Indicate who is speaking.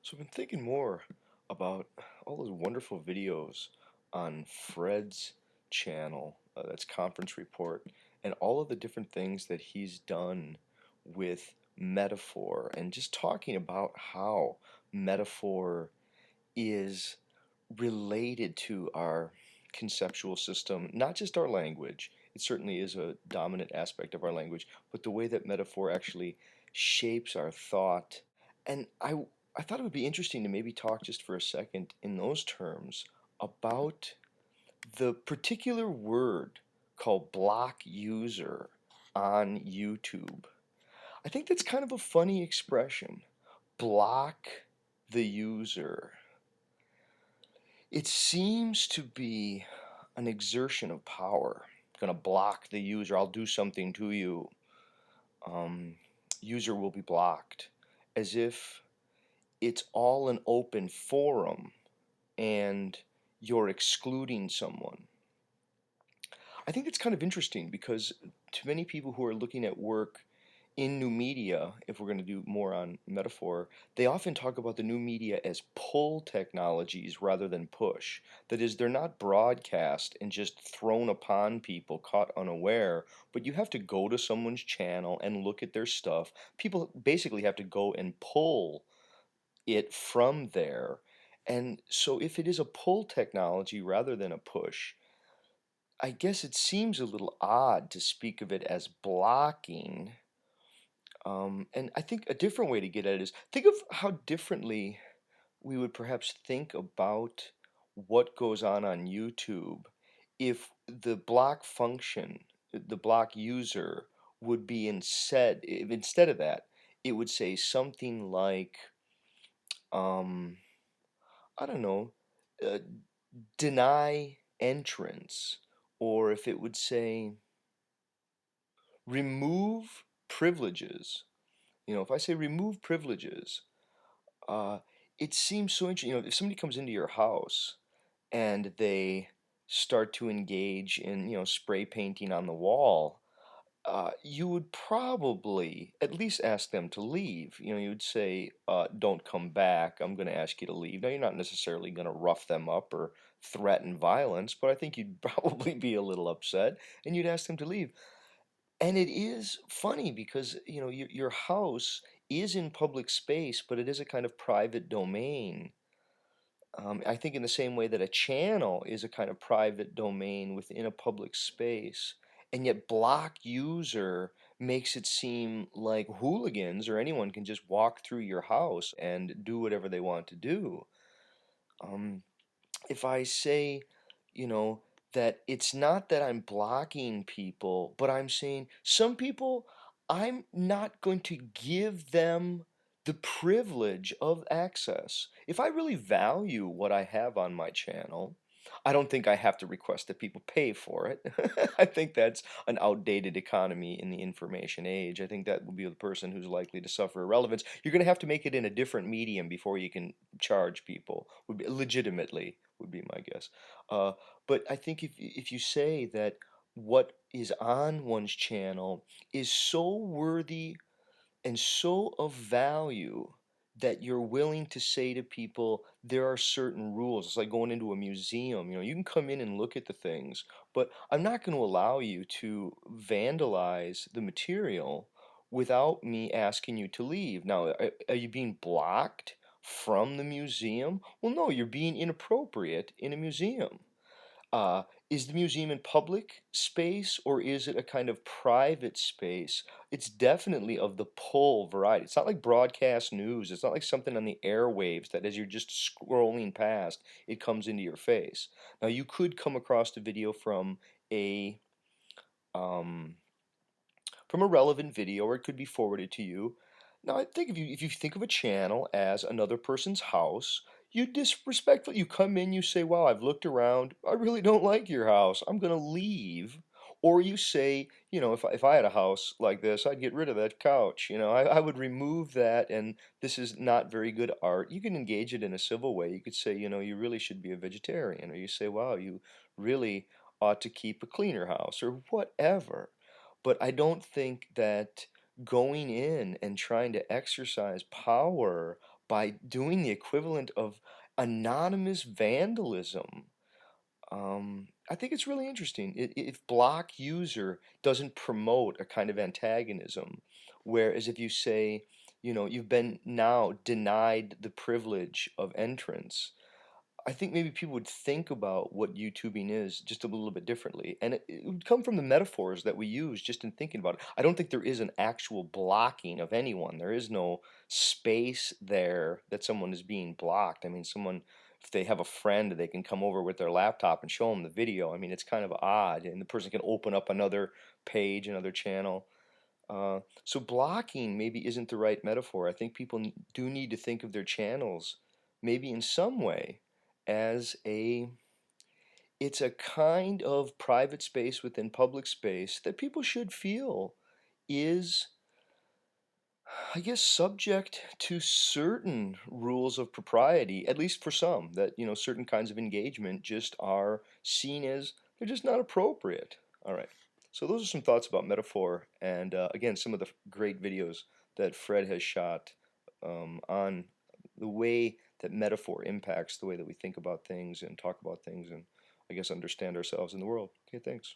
Speaker 1: So I've been thinking more about all those wonderful videos on Fred's channel, that's Conference Report, and all of the different things that he's done with metaphor, and just talking about how metaphor is related to our conceptual system, not just our language. It certainly is a dominant aspect of our language, but the way that metaphor actually shapes our thought. And I thought it would be interesting to maybe talk just for a second in those terms about the particular word called block user on YouTube. I think that's kind of a funny expression. Block the user. It seems to be an exertion of power. Going to block the user. I'll do something to you. Um, User will be blocked. As if it's all an open forum and you're excluding someone. I think it's kind of interesting because to many people who are looking at work in new media, if we're going to do more on metaphor, they often talk about the new media as pull technologies rather than push. That is, they're not broadcast and just thrown upon people caught unaware, but you have to go to someone's channel and look at their stuff. People basically have to go and pull it from there. And so if it is a pull technology rather than a push, I guess it seems a little odd to speak of it as blocking. And I think a different way to get at it is think of how differently we would perhaps think about what goes on YouTube if the block function, the block user, would be instead, if instead of that, it would say something like, um, I don't know, uh, deny entrance, or if it would say remove privileges. If I say remove privileges, uh, it seems so interesting. If somebody comes into your house and they start to engage in, spray painting on the wall, you would probably at least ask them to leave. You would say, don't come back. I'm going to ask you to leave. Now, you're not necessarily going to rough them up or threaten violence, but I think you'd probably be a little upset and you'd ask them to leave. And it is funny because, your house is in public space, but it is a kind of private domain. I think in the same way that a channel is a kind of private domain within a public space, and yet block user makes it seem like hooligans or anyone can just walk through your house and do whatever they want to do. Um, if I say, you know, that it's not that I'm blocking people, but I'm saying some people, I'm not going to give them the privilege of access. If I really value what I have on my channel, I don't think I have to request that people pay for it. I think that's an outdated economy in the information age. I think that would be the person who's likely to suffer irrelevance. You're going to have to make it in a different medium before you can charge people. Would be legitimately would be my guess. Uh, but I think if you say that what is on one's channel is so worthy and so of value that you're willing to say to people there are certain rules. It's like going into a museum. You can come in and look at the things, but I'm not going to allow you to vandalize the material without me asking you to leave. Now, are you being blocked from the museum? Well, no, you're being inappropriate in a museum. Uh, is the museum in public space or is it a kind of private space? It's definitely of the pull variety. It's not like broadcast news. It's not like something on the airwaves that as you're just scrolling past, it comes into your face. Now, you could come across the video a um, from a relevant video, or it could be forwarded to you. Now, I think if you think of a channel as another person's house, you disrespectfully you come in, you say, "Wow, I've looked around. I really don't like your house. I'm gonna leave." Or you say, if I had a house like this, I'd get rid of that couch. I would remove that, and this is not very good art. You can engage it in a civil way. You could say, you really should be a vegetarian, or you say, "Wow, you really ought to keep a cleaner house," or whatever. But I don't think that going in and trying to exercise power by doing the equivalent of anonymous vandalism. I think it's really interesting. If block user doesn't promote a kind of antagonism, whereas if you say, you've been now denied the privilege of entrance, I think maybe people would think about what YouTubing is just a little bit differently. And it would come from the metaphors that we use just in thinking about it. I don't think there is an actual blocking of anyone. There is no space there that someone is being blocked. I mean, someone, if they have a friend, they can come over with their laptop and show them the video. I mean, it's kind of odd. And the person can open up another page, another channel. So blocking maybe isn't the right metaphor. I think people do need to think of their channels maybe in some way as it's a kind of private space within public space that people should feel is, I guess, subject to certain rules of propriety, at least for some, that, certain kinds of engagement just are seen as they're just not appropriate. All right. So those are some thoughts about metaphor and, again, some of the great videos that Fred has shot on the way that metaphor impacts the way that we think about things and talk about things and, I guess, understand ourselves in the world. Okay, thanks.